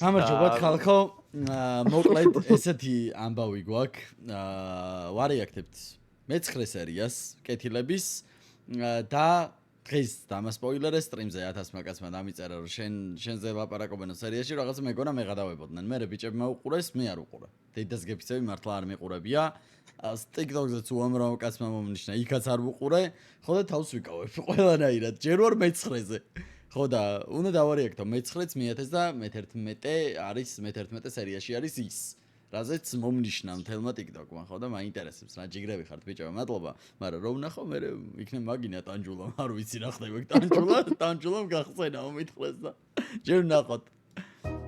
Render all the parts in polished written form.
გამარჯობათ ხალხო. მოკლედ ესეთი ამბავი გვაქვს. ვარიაქტებთ მე-9 სერიას კეთილების და დღეს დამასპოილერე სტრიმზე 1000 მაკაცმა დამიწერა რომ შენზე ლაპარაკობენ სერიაში რაღაცა მეგონა მეღადავებოდნენ. მე ბიჭებმა უყურეს, მე არ უყურე. დედას გეფიცები მართლა არ მიყურებია. TikTok-ზეც უამრავ კაცმა მომნიშნა, იქაც არ უყურე. ხო და თავს ვიკავებ ყველანაირად. ჯერ ვარ მე-9-ზე. ხო და უნდა დავარიაქტო მე-9-ც მე-1000 და მე-11 არის მე-11 სერიაში არის ის. რაზეც მომნიშნა მთელმა TikTok-მა, ხო და მაინტერესებს რა ჯიგრები ხართ ბიჭებო, მადლობა. მაგრამ რომ ნახო მე იქნებ მაგინა ტანჯულამ, არ ვიცი რა ხდება ტანჯულამ გახსენაო მითხრეს და ჯერ ნახოთ.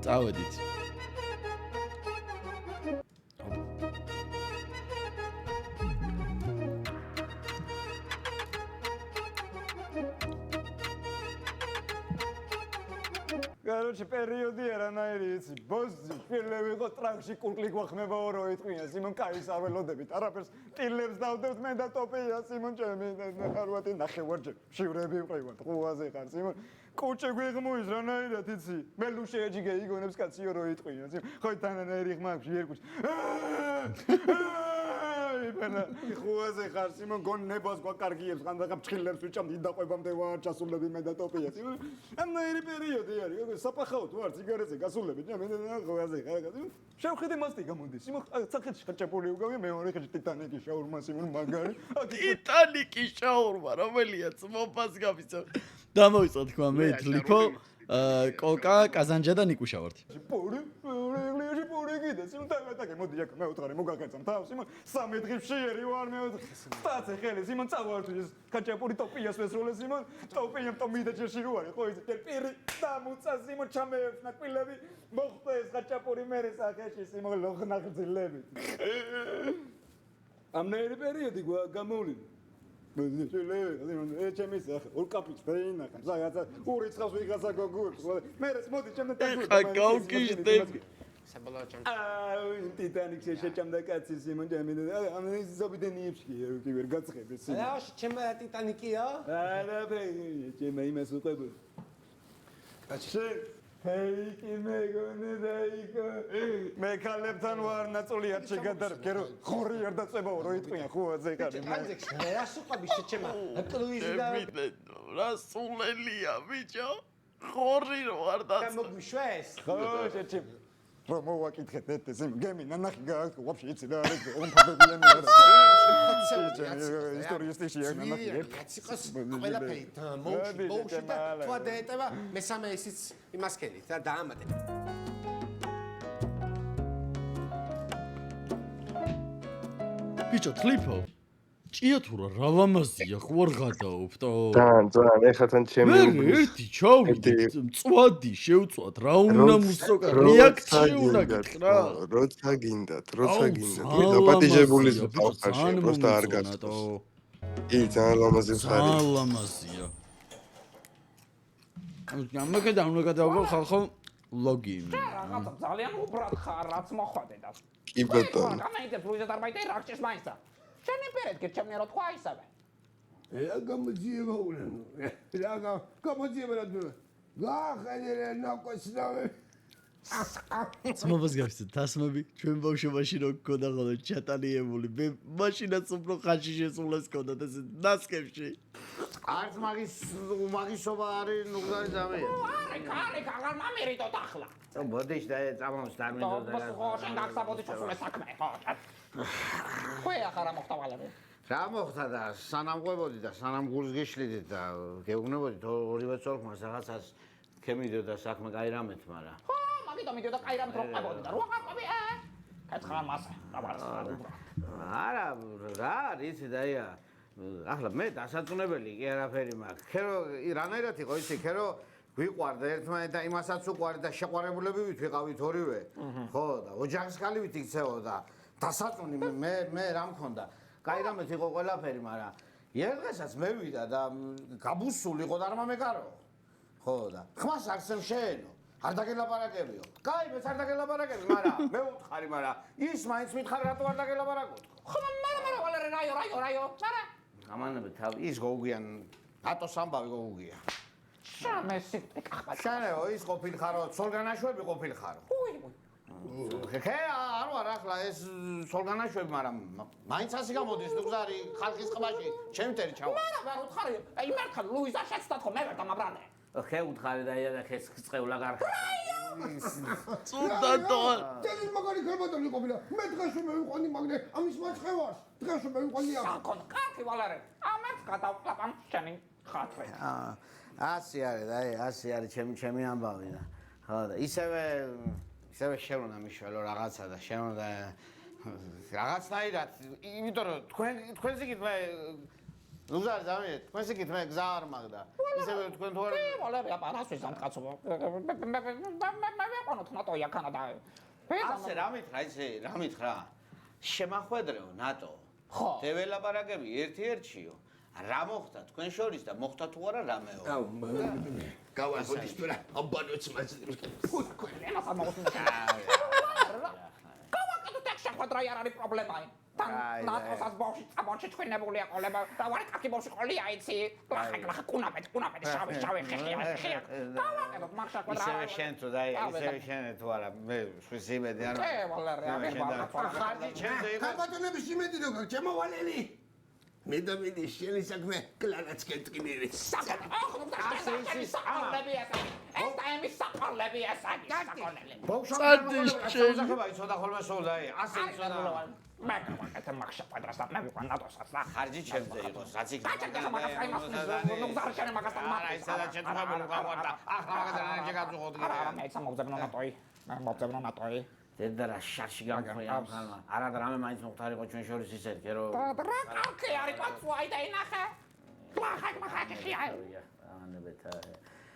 წავედით. Короче, периоди არანაირი იცი. ბოსი, შვილები იყო ტრაქში კურკლი გვახმება ორო იტყვია. სიმონ კაის არ ველოდებით. არაფერს ტილებს დავდებთ მე და ტოპია სიმონ ჩემი. არვათი ნახევარჯერ. შივრები ვყივართ. ყუაზე ხარ სიმონ. კუჭე გვიღმოის რანაირად იცი. მე ლუშე ეჯიგე იგონებს კაცი ორო იტყვია. სიმონ, ხო თანანაირი ხმაკში ერკუჩ. იბანა ხუაზე ხარ სიმონ გონებას გვაკარგიებს ხანდახან ფჭილებს ვიჭამდი დაყვებამდე ვარ ჩასულები მე და ტოპია სიმონ ამნაირი პერიოდი არის საფახაოდ ვარ ციგარეთზე გასულები მე ხუაზე ხარ შევხედე მასტი გამოდის სიმონ სახეთში ხაჭაპური უგავია მეორე ხეთში ტიტანიკის შაურმა სიმონ მაგარი ტიტანიკის შაურმა რომელიაც მომფას გავიცო დამოიწყო თქვა მე თლიფო კოკა კაზანჯა და ნიკუშა ვართ პური გიდა სიმონ ტაკე მოდი აქ მე უთხარი მოგაგეცამ თავს სიმონ 3 დღის შეერი ვარ მე სტაცე ხელი სიმონ წავართ ის ხაჭაპური ტოპიას ვესროლე სიმონ ტოპიამ ტომიდა ჯერში რო არის ხო ის პირი დამუცა სიმონ ჩამეებს ნაკვილები მოხდა ეს ხაჭაპური მერე სახეში სიმონ ლოხნახძილები ამნაირი პერიოდი გამოვლინდა ჩემის ორ კაპიც დაინახა რაღაცა ურიცხავს ვიღაცა გოგუებს მერე მოდი ჩემთან დაგვიწყდა გავკიშდები საბოლოო ჩემ ტიტანიკს შეჭამდა კაცი სიმონ ჩემი ამ ზობიდენიებში კი ვერ გაცხები სიმონ რა ჩემ ტიტანიკია ჩემ იმას უყებ კაცი ჰეიკი მეგონე დაიკო მე ქალებთან ვარ ნაწულიად შეგადარ გერო ხორი არ დაწებაო რო იტყვია ხუაზე ხარ მე რა სუყაბი შეჩემა კლუიზი და რა სულელია ბიჭო ხორი რო არ დაწ გამოგუშვეს ხო შეჩემ რომ მოვაკითხეთ ეს გემინა ნახი გააკ ვაფშე იცი რა არის ომფაბებიანი არა ისტორიისტი ნახი კაციყოს ყველაფერი მოუშვი და თქვა დაეტევა მესამე ისიც იმას ქენით და დაამატე ბიჭო თლიფო ჭიათურა რა ლამაზია ხო არ გადაობთო ძალიან ეხლა თან ჩემი ერთი ჩავიდე მწვადი შევწვათ რა უნდა მუსოკა რეაქცია უნდა გითხრა როცა გინდათ დაპატიჟებული ხალხი просто არ გასწოს კი ძალიან ლამაზი ხარი ძალიან ლამაზია ამაგე და უნდა გადავგო ხალხო ლოგინი რაღაცა ძალიან უბრალოდ ხარ რაც მოხვადე და კი ბატონო გამაიდე პროჟექტ არმაიდე რახჭის მაინცა შენი პერეთ გეჩემნე რო თქვა ისევე რა გამოძიება უნდა რა გამოძიება რა გაახედე ნაკოსნავე ძმობას გავხსენე თასმები ჩვენ ბავშვობაში რო გქონდა ხოლმე ჩატანიებული მე მაშინაც უფრო ხანში შესულეს გქონდა ეს ნასკებში არც მაგისობა არის ნუგარი ძამია არე კაღარ მამერიტოთ ახლა ბოდიშ და წამოს დამიდო და ხო შენ გახსაბოდი ჩასულე საქმე ხო ხო ახლა მოხდა ვალები რა მოხდა და სანამ ყვებოდი და სანამ გულს გიშლიდი და გეუბნებოდი ორივე წორხმას რაღაცას ქემიდოდა საქმე კაი რამეთ მაგრამ ხო მაგიტომ მიდოდა კაი რამეთ რო ყვებოდი და რო ყვები კეთხან მას არა რა იცი დაია ახლა მე დასაწუნებელი კი არაფერი მაქვს ქერო რანაირად იყო იცი ქერო ვიყვარდა ერთმანეთ და იმასაც უყვარდა და შეყვარებულები ვიყავით ორივე ხო და ოჯახის კალივით იქცეოდა დასაწუნი მე რა მქონდა კაი რამეთ იყო ყველაფერი მაგრამ ერთღესაც მე ვიდა და გაბუსული იყო და არ მომეკარო ხო და ხმას არცემ შეენო არ დაგელაპარაკებიო კაი მეც არ დაგელაპარაკები მაგრამ მე უთხარი მაგრამ ის მაინც მითხარ რატო არ დაგელაპარაკოთ ხო მაგრამ ვალერე რაიო მაგრამ ამანები თავ ის გოუგიან ატოს ამბავი გოუგია შამესი კახბა. შენეო ის ყოფილხარო, სოლგანაშვები ყოფილხარო. ხე არ ვარ ახლა ეს სოლგანაშვები, მაგრამ მაინც ასე გამოდის თუ გზარი ხალხის ყბაში, ჩემი მტერი ჩავა. მაგრამ უთხარი, აი მერქა ლუიზა შეცდათ ხო მე ვერ დამაბრალე. ხე უთხარი და ია და ხეს წყევლა გარდა. წუნდადო. წელი მაგარი ქალბატონი ყოფილა. მე დღეს მევიყვანი მაგნე ამის მაცხევარს. დღეს მევიყვანი ამ. საკონ კახი ვალარე. ამებს გადავყლაპამ შენი ხათრე. ასე არის და ასე არის ჩემი ამბავი და ხო და ისევე შენ უნდა მიშველო რაღაცა და შენ უნდა რაღაცნაირად იმიტომ რომ თქვენს იქით მე ლუზარ ზამიეთ თქვენს იქით მე გზა არ მაგდა ისევე თქვენ თუ არ ვალარე აპარასვის სამკაცობა. მე ვიყავ ნატოია კანადა. ასე რა მითხრა ისე რა მითხრა შემახვედრეო ნატო ხო. დეველაპარაკები ერთ-ერთშიო რა მოხდა თქვენ შორის და მოხდა თუ არა რამეო გავაზოდის თუ რა აბანოც მაძლევს. ემას ამოუსმინა. გავაკეთე ტექსტი ხვედრა არ არის პრობლემა. თან ნატოსას ბავში წამორჩი ჩვენებული აყოლება და ვარი კაკი ბავში ყოლია იცი. ლახა კუნაპეთ შავი ხეხია. გავაკეთე მაგშა კვადრა. ისევე შენ თუ და ისევე შენ თუ არა მე შვიდს იმედი არ ვალარე ხარჯი ჩემზე იყო ქალბატონების იმედი რო გაქვს შემოვალელი. მე და მინი შენი საქმე კლანაც კეთკინერი. ბავშვობა იცოდა ხოლმე სოლდაი ასე იცოდა ხარჯი ჩემზე იყოს რაც იქნება დედა რა შარში გამხია ამ ხალმა არა და რამე მაინც მოხდარიყო ჩვენ შორის ისეთ კერო რა კაკი არის პაცუაი და ინახე ლახაკ ხია ანებეთა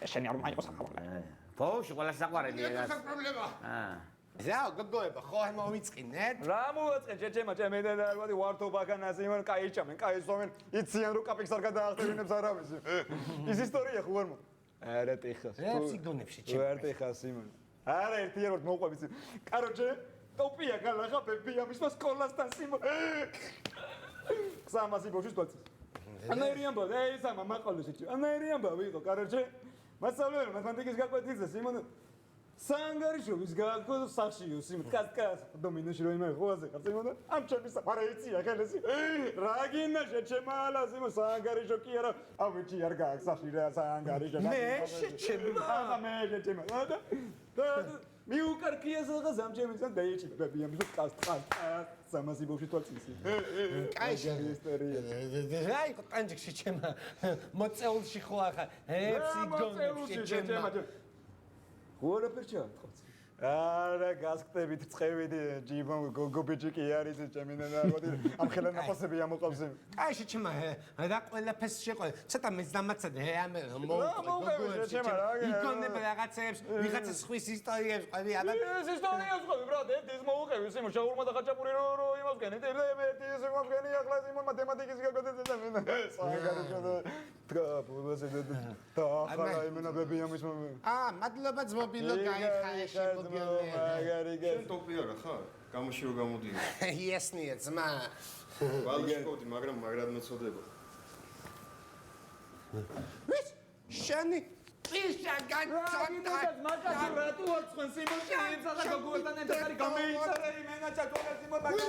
შენი არ მაიოს ახლა ბოშ ყველა საყვარელი ეგას პრობლემა. ზაო გოგოება ხო არ მომიწყინეთ? რა მოვაწყე ჯეჯემა ჩემი და ვარ ვარტობა განაზე იმან კაი ჩამენ კაი სომენ იციან რომ კაპიქს არ გადაახტევინებს არავის ის ისტორია ხო არ მო არა ტეხას ფსიქონებში ჩემ. ვერ ტეხას იმან არა ერთიეროდ მოყვებით კაროჩე ტოპია გალახა ბებიამის და სკოლასთან სიმო სამასი ბოშის თვალწი ანაირიან ბო ეი სამა მაყოლოს ეჭი ანაირიან ბო ვიყო კაროჩე მასწავლებელი მათემატიკის გაკვეთილზე სიმონ სანგარიშობის გააკო სახშიო სიმონ კასკას დომინოში რო იმე ხოაზე ხარ სიმონ ამ ჩემი საფარეიცია ხელესი რა გინდა შეჩემალა სიმონ სანგარიშო კი არა ავეჭი არ გააკ სახში რა სანგარიშო მე შეჩემალა მე შეჩემალა და მიუკარკია ზღას ამ ჩემი და დაიჭი ბებიამ ის კასკას სამასი ბავში თვალწინსი კაი ისტორია აი კოტანჯიკში ჩემა მოწეულში ხო ახლა ფსიქონებში ჩემა გორა პერჩა ხოც არა გასკტებით წევით ჯიბო გოგობიჭი კი არის ჩემი და მოდი ამ ხელა ნაფასები ამოყავს აი შეჩემა და ყველაფერს შეყო ცოტა მეც დამაცადე ამ იკონები რაღაცებს ვიღაცას ხვის ისტორიებს ყვები აბა ეს ისტორიას ყვები ბრატ ეს მოუყევი სიმო შაურმა და ხაჭაპური რო იმას გენი და ეს იმას გენი ახლა სიმო მათემატიკის გაგოდეს და მე საგარიშო და ბულოზე და ახლა იმენა ბებიამის მადლობა ძმობილო გაიხაეში მაგარი შენ ტოპია რა ხარ? გამოში რო გამოდიო. იესნია ძმა ბალში ყავდი, მაგრამ მაგრად მეწოდება. ვის შენი ისა განცოტა მაგას რატო არ ცხენ სიმონ შეიძლება გოგოებთან ერთად გამეიწერე იმენა ჩაკოლა სიმონ მაგარი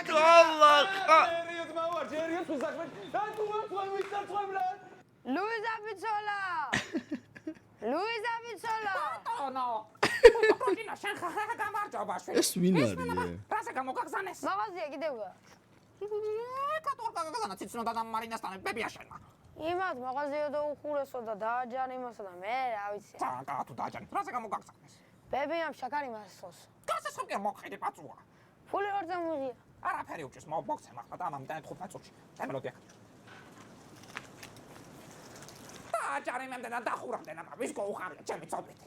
გალახა ჯერიოთ მოვარ ჯერიოთ ვისაქმე და თუ არ ცხენ ვისაცხმლა ლუიზა პიცოლა ლუიზა პიცოლა ონო პროჯინა შენ ხა გამარჯობა შვილი ეს ვინ არის რასა გამოგაგზანეს მაღაზია კიდევ კატო გაგზანა ციცნო და მარინასთან ბებია შენა იმათ მაღაზია და უხურესო და დააჯან იმასა და მე რა ვიცი და თუ დააჯანი რასა გამოგაგზანეს ბებიამ შაქარი მასწოს გასა სოფია მოხედი პაცუა ფული არ დამუღია არაფერი უჭის მოგცემ ახლა და ამამ და 15 წუთში დამელოდი დააჯანი მე და დახურამდე ნამა ვის გოუხარია ჩემი წობეთი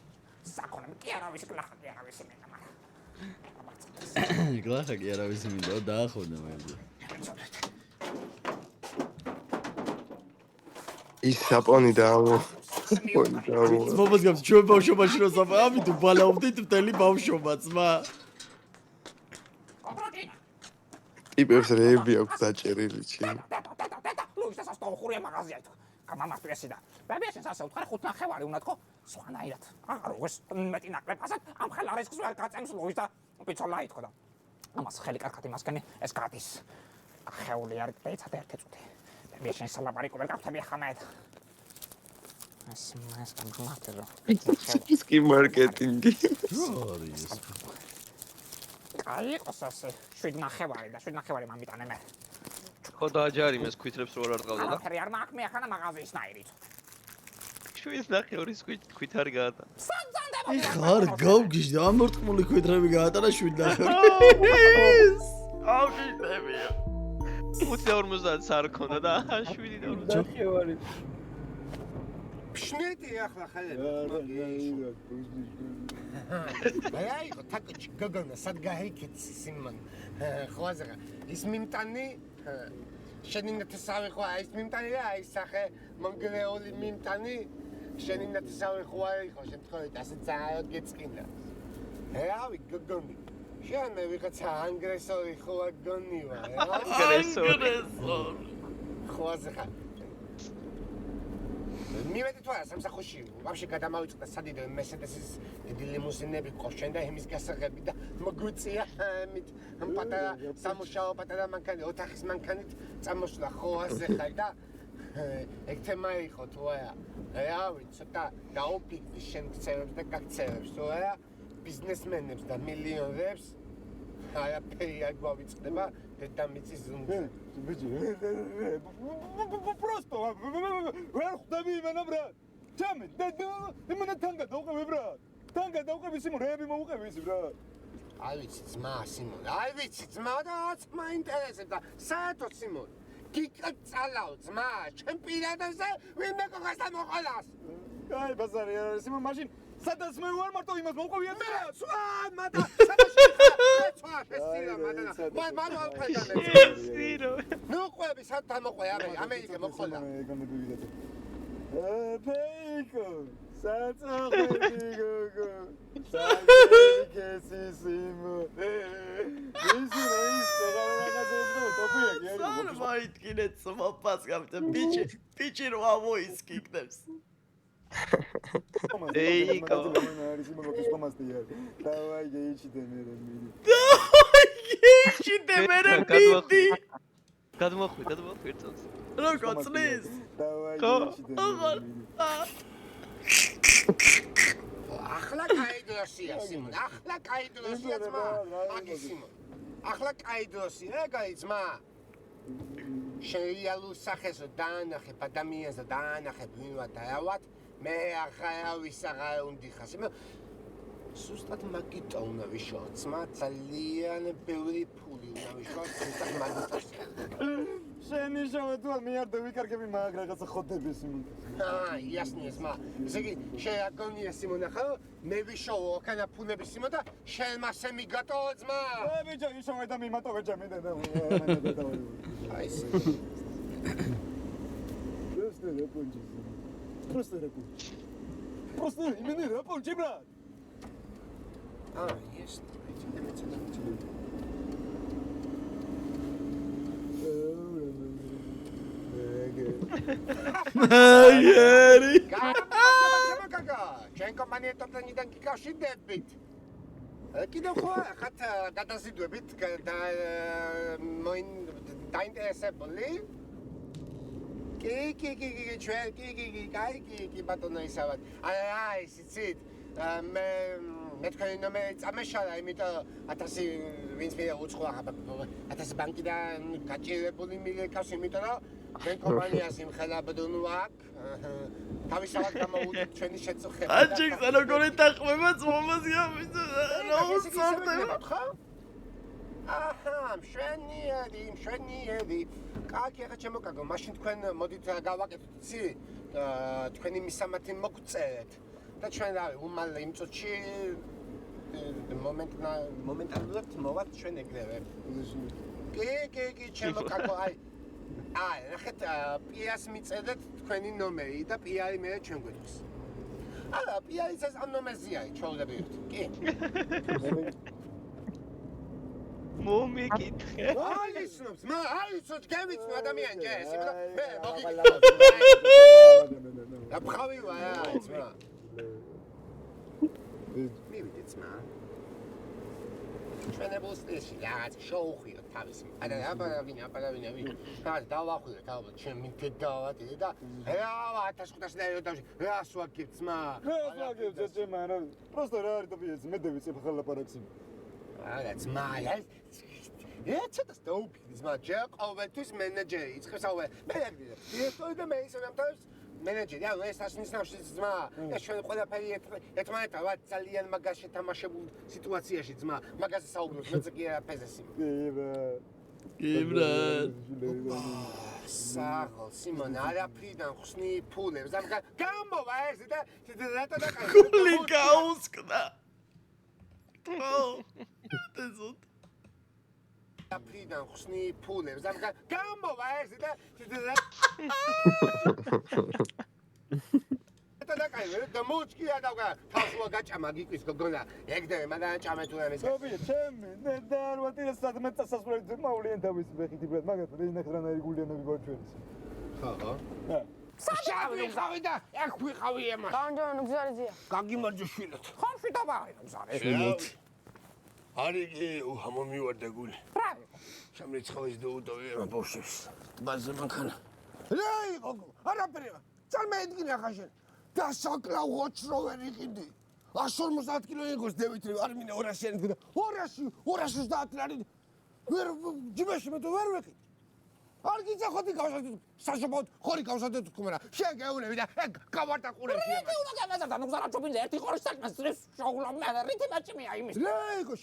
საკონემ კი არავის გლახა კი არავის მინდა მაგრამ გლახა კი არავის მინდა დაახონა მე ის საპონი და მობას გავს ჩვენ ბავშვობაში რო ამი თუ ბალაობდით მთელი ბავშვობა ძმა ტიპებს რეები აქვს დაჭერილი ჩი ლუის და სასტო ხურია მაღაზია გამამართვესი და ბებიაშენს ასე უთხარ 5 ნახევარი უნდა თქო სხვანაირად აღარ უღეს მეტი ნაკლებ ასეთ ამ ხელა რისკს ვერ გაწემს ლუის და პიცოლა ითქო და ამას ხელი კარგად იმასკენი ეს გადის ხეული არ დაიცადა ერთი წუთი ბებიაშენს სალაპარაკო ვერ გავხდები ახლა მე ეს გამართლო ის კი მარკეტინგი აი ყოსასე 7 ნახევარი და 7 ნახევარი მამიტანე მე ხო დააჯარი მე სკვითრებს რო არ ყავდა და ახლა არ მაქვს მე ახლა მაღაზიის ნაირით 7 ნახევარი სკვით არ გაატა ხარ გავგიჟდა ამორტყმული კვიდრები გაატარა 7 ნახევარი ავშიტებია 5.50 არ ქონდა და 7.50 ნახევარი შნედი ახლა ხელები აი თაკი გოგონა სად გაიქეცი სიმონ ხوازღა ის მიმტანი შენინათესავი ხო ის მიმტანი რა ის სახე მონგრეული მიმტანი შენინათესავი ხო იყო შემთხვევით ასე ძალიან გეწყინა რავი გოგონი შენ ვიღაცა ანგრესორი ხო გონივა რა ანგრესორი ხوازღა მივედი თუ არა სამსახურში ვაფშე გადამავიწყდა სადიდე მესედესის ლიმუზინები ყოშენ და იმის გასაღები და მოგვიწია მით პატარა სამუშაო პატარა მანქანი ოთახის მანქანით წამოსვლა ხო ასეხა და ეგ თემა იყო თუ არა რავი ცოტა დაუფიქდი შენ ქცევებს და გაქცევებს თუ არა ბიზნესმენებს და მილიონერებს არაფერი არ გვავიწყდება დედამიწის ზუნგზე ბიჭი просто ვერ ხვდები იმენა ბრატ ჩამე იმენა თანგა დავყევი ბრატ თანგა დავყევი სიმონ რეები მოუყევი ისი ბრატ აი ვიცი ძმა სიმონ აი ვიცი ძმა და მაინტერესებს და საერთოდ სიმონ გიკაწალავ ძმა ჩემ პირადაზე ვინმე გოგას ამოყოლას აი ბაზარი არის სიმონ მაშინ სადაც მე ვარ მარტო იმას მოყვია მე სვა მადა სადაში სვა ესილა მადა მან ალყედანე სირო ნუ ყვები სად დამოყვე ამერიკა მოხდა ფეიკო საწახვედი გოგო საწახვედი სიმო ისი რაღაცა ტოპია კი არის სულ მოიტკინეთ სმოპას გამწე ბიჭი რო ამოისკიკნებს ეიკო არის იმოქის კომასტია დავაი გეიჩიდე მე მიდი გადმოხვი ერთად როგორ წლის დავაი გეიჩიდე ახლა კაიდროსია სიმონ ახლა კაიდროსია ძმა აგი სიმონ ახლა კაიდროსია ეგაი ძმა შეიალუ სახესო დაანახე ადამიანს და დაანახე ვინვათ არავათ მე ახლა ვისაღარ უნდა ხასი მე სუსტად მაგიტო უნდა ვიშო ძმა ძალიან ბევრი ფული უნდა ვიშო სუსტად მაგიტო შენი შოვე თუ მე არ დავიკარგები მაგ რაღაცა ხოდები სიმონ იასნია ძმა ესე იგი შეაგონია სიმონ ახლა მე ვიშოვო ქანა ფუნები სიმონ და შენ მასე მიგატო ძმა ბიჭო ისოვე და მიმატო ვეჭა მე და აი ეს просто именно рапончи брат есть მაგარი კაკა ჩვენ კომპანიებთან იდან გიკავშირდებით კიდევ ხო ხათ გადაზიდვებით და დაინტერესებული კი ჩვენ კი ბატონო ისავად აი სიცით მე თქვენი ნომერი წამეშალა იმიტომ 1000 ვინც მე უცხოა 1000 ბანკიდან გაჭირებული მიგეკავს იმიტომ რომ ჩვენ კომპანიას იმხელა ბდუნ ვაკ თავისთავად გამოვუდგეთ ჩვენი შეწუხება აჯიქს როგორ ეთაყვება ძმობას გამიწა რა უცორდება აჰა მშვენიერი კაკი ახლა ჩემოკაგო მაშინ თქვენ მოდით გავაკეთოთ იცი თქვენი მისამართი მოგწერეთ და ჩვენ რავი უმალე იმ წუთში მომენტალურად მოვალთ ჩვენ ეგრევე კი ჩემოკაგო აი ნახეთ პიას მიწერეთ თქვენი ნომერი და პიარი მე ჩვენ გვეთქვის არა პიარიც ამ ნომერზეა ჩვეულებრივად კი მომიკითხე. აიცნობს, აიცნობს, გემიცნო ადამიანი ჯერ, ეს მე მოგიგე. და ფხავივა რა, ძმა. მივიდეთ ძმა. ჩვენებულ სტილში რაღაც შოუხიოთ თავის. აბა დავახვიოთ ალბათ ჩემი დედავადი და რა 1500 და რას ვაკეთებ ძმა? რას ვაკეთებ ძმა? просто რა არის დაბიეს მე დავიწებ ახლა ლაპარაკს. არა ძმა, ცოტა სტოუპი ძმა, ჯერ ყოველთვის მენეჯერი იწყებს აუე. მე დირექტორი და მე ისე ამთავრებს მენეჯერი, ანუ ეს ასნიშნავს ძმა, ეს ჩვენ ყველაფერი ერთმანეთთან ვართ ძალიან მაგას შეთამაშებულ სიტუაციაში ძმა, მაგაზე საუბრობთ, მეც კი არაფერზე. კიბრა. საღოლ, სიმონ, არაფრიდან ხსნი ფულებს, ამ გამოვა ეს და რატო დაკარგე? გული გაუსკდა. დეზოთ. არაფრიდან ხსნი ფულებს, ამ გამოვა ეს და და მოჭკია დავგა თავშუა გაჭამა გიყვის გოგონა ეგდე მაგან ჭამე თუ ამის გობი ჩემი და არ ვატირე სადმე წასასვლელი მაულიან თავის ვეხითი ბრად მაგათ რენახრანაირი გულიანები გვაჩვენეს ხო საშავი ხავი და ეგ ვიყავი ემას გამჯობენ უგზარიზია გაგიმარჯო შვილოთ ხომში დავაი მზარე არიგი უჰამომივარდა გული შემრიცხავის და უდოვია ბავშვებს ბაზე მანქანა რა იყო არაფერი წალ მე ედგინე ახაშენ და საკლავ ხოჩრო ვერ იყიდი 150 კილო ეგოს დევით არ მინე 200-იანი და 230 ლარი ვერ ჯიბეში მე თუ ვერ ვეყიდ არ გიძა ხოდი გავსადეთ საშობოთ ხორი გავსადეთ თქმა რა შეგეუნები და ეგ გავარდა ყურებში მე უნდა გამაზარდა ნუ გზარა ჩობინზე ერთი ხორის საკმას წრეს შოულა მე რითი მაჭმია იმის რა იყო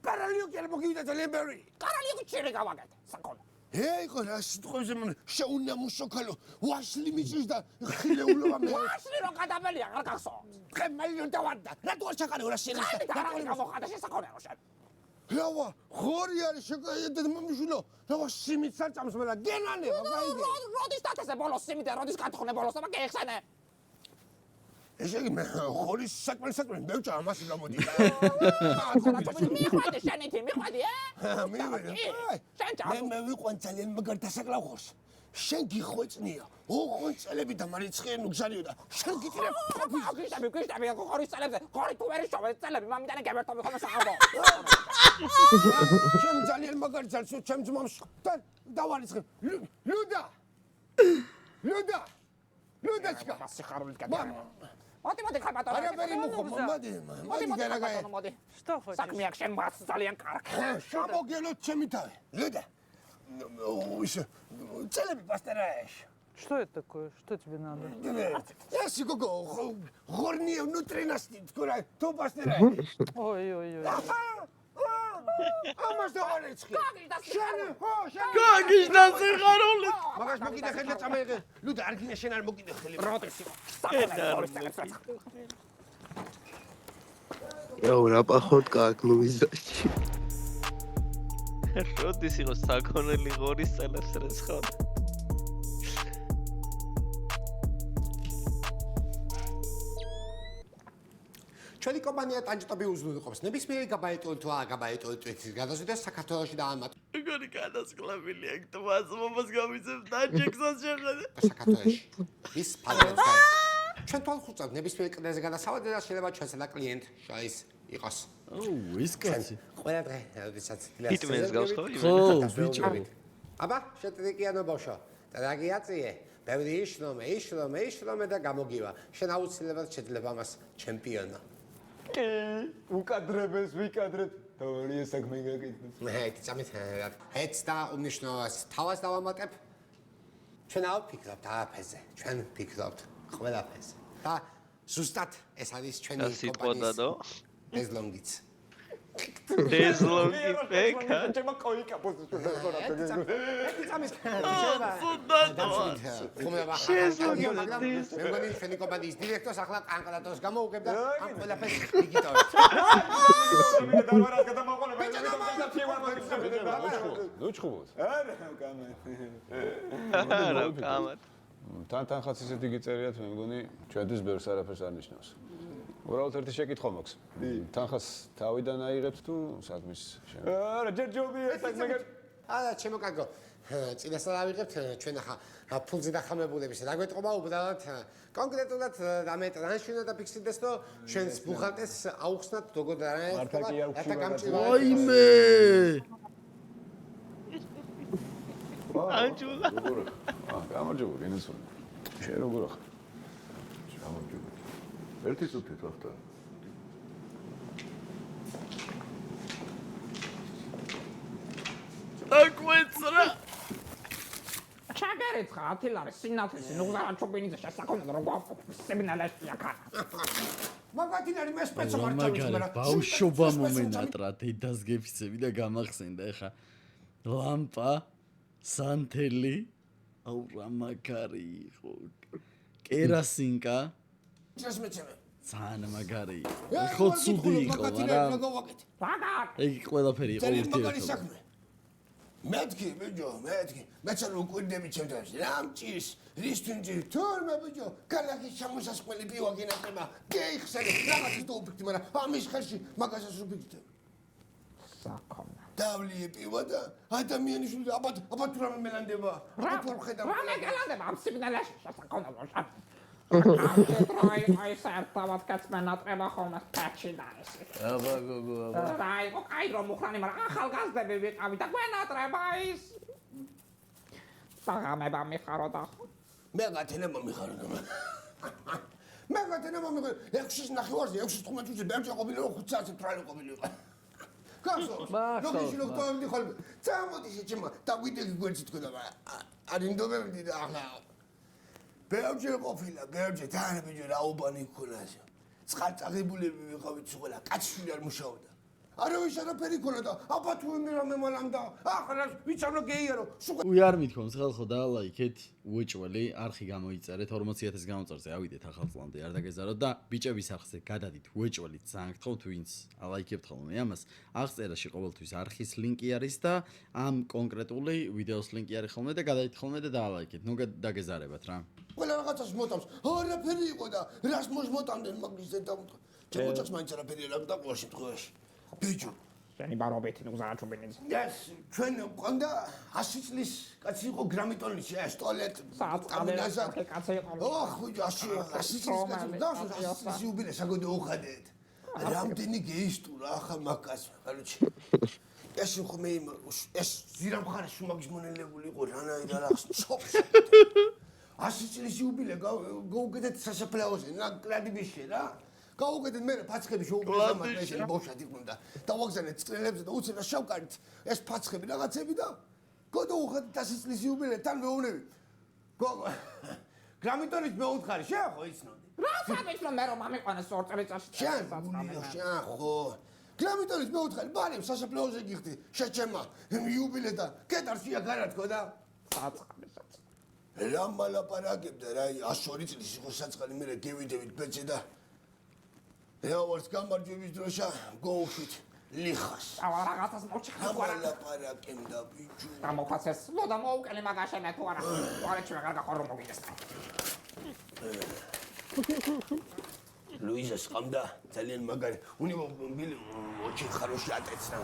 კარალიო კი არ მოგივიდა ძალიან ბევრი კარალიო ჩერე გავაკეთე საკონო ეიკო რა სიტყვებზე მან შეუნია მუშოქალო ვაშლი მიწის და ხილეულობა მე ვაშლი რო გადაბელია არ გახსოვს ხე მილიონ დავარდა რატო არ ჩაყარე 200 და რა გამოხატა შესაკონე რო შენ რავა ხორი არის შეკაიეთ მომიშულო რავა სიმიც არ წამს მე და გენანება გაიგე როდის დათესე ბოლოს სიმით და როდის კათხონე ბოლოს და გეხსენე ეს იგი მე ხორის საკმაოდ მევჭა ამას გამოდი მიყვადე შენითი მიყვადი მე ვიყვან ძალიან მაგარ დასაკლავ ხორს შენ გიხვეწნია ოღონ წელები და მარიცხენ უგზარიო და შენ გიტირებ გიშტები ხორის წელებზე ხორი თუ ვერ შოვე წელები მამიდანე გებერთობი ხოლმე საუბრო შენ ძალიან მაგარი ძალს ჩემ ძმამს და დავარიცხე ლუდაჩკა მასიხარულით გადა მოდი ხაბატო არაფერი მუხო მოდი გარაგაი Что хочешь? საქმე აქ შენ მას ძალიან კარგი შემოგელოთ ჩემი თავი ლუდა ой целები პასტერაეშ Что это такое? Что тебе надо? ეს გოგო ღორნიე ნუტრინასტი თქურა თუ პასტერაეშ Ой-ой-ой. ამას დავარეცხი შენ გაგიშდა სიხარული მაგას მოკიდე ხელი წამეიღე ლუდა არ გინე შენ არ მოკიდე ხელი როტესი რა პახოთ კაკ ლუიზაში როდის იყო საქონელი ღორის წელებს რეცხავ ჩვენი კომპანია ტანჯტობი უზრუნველყოფს ნებისმიერი გაბაიტული თუ აგაბაიტული ტვინის გადაზიდვას საქართველოში დაამატ ეგარი განასკლებელი აქ თვას მომას გამიცემ ტანჯექსას შეხედე საქართველოში ის ფალებს ჩვენ თვალხუწავთ ნებისმიერი კლდეზე გადასავალი და შეიძლება ჩვენსა და კლიენტ შაის იყოს ის კაცი ყველა დღე როდესაც ჰიტმენს გავს ხო ბიჭო აბა შეტრიკიანო ბავშვო და დაგიაწიე ბევრი იშლომე და გამოგივა შენ აუცილებლად შეიძლება ამას ჩემპიონა უკადრებელს ვიკადრებ თორია საქმე გაკეთდეს მე წამით ეც და უნიშნავს თავას დავამატებ ჩვენ ავფიქრებთ არაფერზე ჩვენ ფიქრობთ ყველაფერზე და ზუსტად ეს არის ჩვენი კომპანიის ეზლონგიც ეზლონგი ფეკა ჩემო კოიკა პოზიცია წამით შეზლონგი მე მგონი ჩვენი კომპანიის დირექტორს ახლა კანკალატოს გამოუგებ და ამ ყველაფერს იგიტოვებ ნუჩხუბოს არა კამათ თან ხაც ისეთი გიწერიათ მე მგონი ჩვენთვის ბევრს არაფერს არ ნიშნავს უბრალოდ ერთი შეკითხვა მაქვს. თანხას თავიდან აიღებთ თუ საქმის შემდეგ? არა, ჯერ ჯობია საქმე. არა, ჩემო კარგო. წინასწარ ავიღებთ ჩვენ ახლა ფულზე დახამებულების. რა გვეტყობა უბრალოდ კონკრეტულად რამე ტრანში უნდა დაფიქსირდეს, რომ ჩვენს ბუხალტერს აუხსნათ როგორ და რა აიმე! ანჯულა. გამარჯობა, ინესული. შენ როგორ ახლა? გამარჯობა. ერთი წუთით ვახტა. აკვეცრა. ჩაგერიცხა ათილარი სინათლისი ნუღზარა ჩუბინიძე შესაქმნელად რო გვასებინალაშია ხანა. მაგათინარი მე სპეცო მართავით მაგრამ ბავშვობა მომენატრა დედას გეფიცები და გამახსენდა ეხა ლამპა სანთელი აუ რა მაგარი იყო კერასინკა ეს მეცემე ძალიან მაგარი იყო ხო ცუდი იყო მაგრამ ეგ ყველაფერი იყო ურთიერთობა მეთქი ბიჭო მეთქი მეცან უკვირდები ჩემთვის რამჭის რისთუნჯი თორმე ბიჭო კალაკის ჩამოსასყმელი პივა გინახება გეიხსენე რაღაცის თუ უფიქდი მაგრამ ამის ხელში მაგასაც უფიქდი საკონა დავლიე პივა და ადამიანის აბათ რამე მელანდება რა მელანდება ამ სიგნალაში საკონა აი საერთოდ კაცმენატრება ხოლმე პაჩი და ესე. აბა გოგო აბა. აი აი რომ უხრანი მაგრამ ახალგაზრდები ვიყავი და გვენატრება ის. საღამება მიხარო და მე გათენება მიხარო და მე გათენება მიხარო 6-ის ნახევარზე 6-ის 15 წუთი ბერჭა ყოფილი 5 საათი ტრალი ყოფილი. გასო ნოგიში ლოქტოვდი ხოლმე წამოდი შეჭმა და ვიდეგი გვერდში თქო და არინდობებდი და ახლა ბერჯე ყოფილა, ბერჯე, თან ბიჭო რა უბანი ქონასო. წყალწაღებულები ვიყავით ყველა, კაცშვილი არ მუშაობდა. არავის არაფერი ქონა და აბა თუ მე მალამდა. ახლა ვიცამრო გეიერო. უი არ მithქონს ხალხო და ლაიქეთ, უეჭველი, არხი გამოიწერეთ 40000-ის გამოწარზე ავიდეთ ახალწლამდე არ დაგეზაროთ და ბიჭების არხზე გადადით უეჭველი ძალიან გთხოვთ ვინც ალაიქებთ ხოლმე ამას. აღწერაში ყოველთვის არხის ლინკი არის და ამ კონკრეტული ვიდეოს ლინკი არის ხოლმე და გადადით ხოლმე და დაალაიქეთ. ნუ დაგეზარებათ რა. ყველა რაღაცას მოტავს. არაფერი იყო და რას მოსმოტამდნენ მაგის ზედამთხ. ჩემ ოჯახს მაინც არაფერი არ აქვს ყოველ შემთხვევაში. ბიჭო, შენი ბარობეთი ნუღზარა ჩუბინიძე. ეს ჩვენ ყონდა 100 წლის კაცი იყო გრამიტონში, ეს ტუალეტ კაბინაზა კაცი იყო. ოხ, ბიჭო, 100 წლის კაცი და 100 წლის იუბილე საგოდო უხადეთ. რამდენი გეისტურა ახლა მაგას, კაროჩი. ეს ხომ ეს ზირამხარში მაგის მონელებული იყო რანაირ არახს ჩოპს. 100 წლის იუბილე გაუგედეთ სასაფლაოზე, ნაკლადიბიშე რა. გაუგედეთ მე ფაცხები შეუგებამად ეს ბავშვად იყვნენ და დავაგზავნეთ წრეებზე და უცებ შავკარით ეს ფაცხები რაღაცები და გადაუხადეთ 100 წლის იუბილე თან მეუბნები. გოგო გრამიტონის მეუთხარი შენ ხო იცნობდი? რა სამეცნო მე რომ ამიყვანეს 2 წელიწადში. შენ ხო გრამიტონის მეუთხარი ბარემ სასაფლაოზე გიხდი შეჩემა იუბილე და კეტარშია გარათქო და საწყამესაც რა მალაპარაკებდა რა 102 წლის იყო საწყალი მე გევიდებით ბეჭე და ეავარს გამარჯვების დროშა გოუშვით ლიხას ავა რაღაცას მოჭხა ლაპარაკებდა ბიჭო გამოფაცეს ნუ და მოუკელი მაგაშენე თუ არა ვარეჩი მაგარ გაყორო მოგიდეს ლუიზას ყამდა ძალიან მაგარი უნივერситет ოჩი ხაროში ატეცნა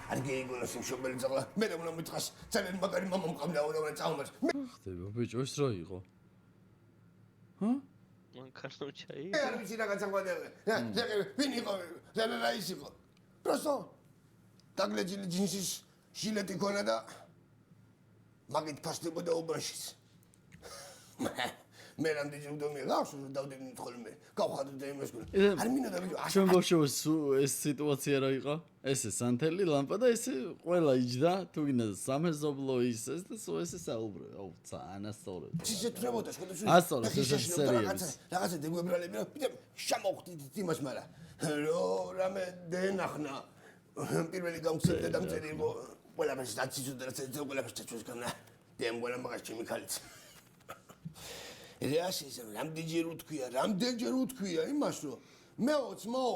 არ გეიგონოს იმ შობელი ძაღლა მე რა უნდა მითხრას ძალიან მაგარი მამა მყამდა უნდა წავმარ ხდება ბიჭო ეს რა იყო ჰა მანქანო ჩაი არ ვიცი რა გაწაგვადები ვინ იყო რა ის იყო პროსო დაგლეჯილი ჯინსის ჟილეტი ქონა და მაგით ფასდებოდა უბანშიც მე რამდენი უდომი გავს რომ დავდები ხოლმე გავხადოთ და იმას გულ არ მინდა ბიჭო ჩვენ ბავშვობის ეს სიტუაცია რა იყო ესე სანთელი ლამპა და ესე ყველა იჯდა თუ გინდა სამეზობლო ის ეს და ესე საუბრე აუ წანასწორე ციცეტრებოდა შეგდო ასწორე ეს სერიები რაღაცა დეგუებრალები და შემოხდით იმას მაგრამ რამე დენახნა პირველი გამხსენდა და მწერი იყო ყველაფერს დაციცოდა რა ცეცხლ ყველაფერს ჩაჩვენს განა დემ ყველა მაგას ჩემი ქალიც რეასიზმ რამდენჯერ უთქვია იმას რომ მეოც მოო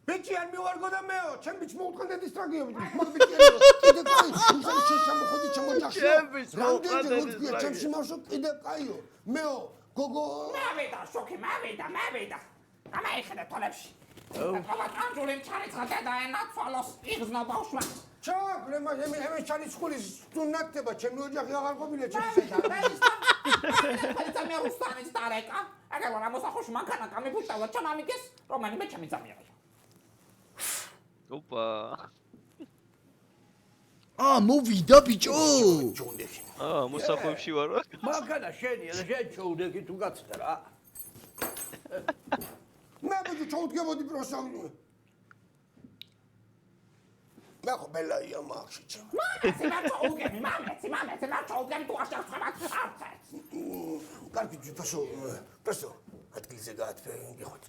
ბიჭი არ მივარგო და მეო ჩემ ბიჭს მოუთხანდეთ ის ტრაგედია მაგ ბიჭი კიდე კაი უსანი შეშამოხოდი ჩემოჯახში რამდენჯერ უთქვია ჩემ სიმავშო კიდე კაიო მეო გოგო მავიდა შოქი მავიდა გამაიხედე თოლებში. Აბა ჩარიცხა და ენაცვალოს იღზნა ბავშვა. ჩაგრემა ემე ჩარიცხულის თუნაკდება ჩემი ოჯახი აღარ ყოფილა ჩემს ეს მე უსტანის დარეკა. აგერ რა მოსახოში მანქანა გამიფუშავა ჩამამიგეს რომელიმე ჩემი ძამია. ოპა. მოვიდა ბიჭო. მოსახლეებში ვარ. მანქანა შენია და შენ ჩაუდექი თუ გაცდა რა. მე ბიჭო ჩაუდგებოდი პროსავი. მე ხო ბელაია მარშიჩა. მამეცი მე ჩაუდგები თუ არ შეხვდებით არც. კარგი პროსო ადგილზე გაათფე გიხოთ.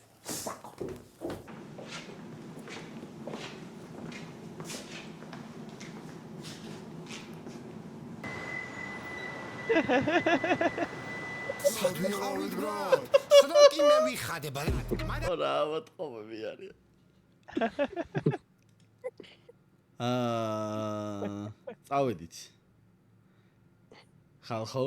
სადვიყავით ბრო. სდოკი მე ვიხადე ბალ. რა ვატყობები არის. წავედით. ხალხო.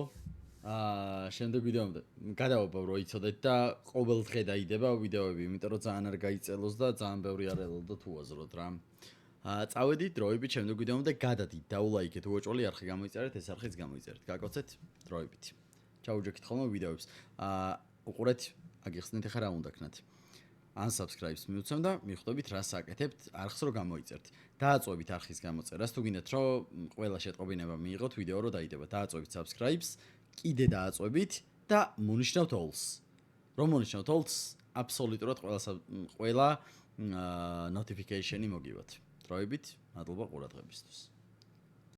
შემდეგ ვიდეომდე გადავაბავ რო იცოდეთ და ყოველ დღე დაიდება ვიდეოები, იმიტომ რომ ძალიან არ გაიწელოს და ძალიან ბევრი არ ელოდა თუ აზროთ რა. წავედით დროებით შემდეგ ვიდეომდე გადადით, დაულაიქეთ უოჭველი არხი გამოიწერეთ, ეს არხიც გამოიწერეთ. გაკოცეთ დროებით. ჩაუჯექით ხოლმე ვიდეოებს. უყურეთ, აგიხსნით ახლა რა უნდა ქნათ. ან subscribe-ს მიუცემ და მიხვდებით რა საკეთებთ არხს რო გამოიწერთ. დააწვევით არხის გამოწერას, თუ გინდათ რომ ყველა შეტყობინება მიიღოთ ვიდეო რო დაიდება. დააწვევით subscribe-ს, კიდე დააწვევით და მონიშნავთ all-ს. რომ მონიშნავთ all-ს, აბსოლუტურად ყველა notification-ი მოგივათ. დროებით, მადლობა ყურადღებისთვის.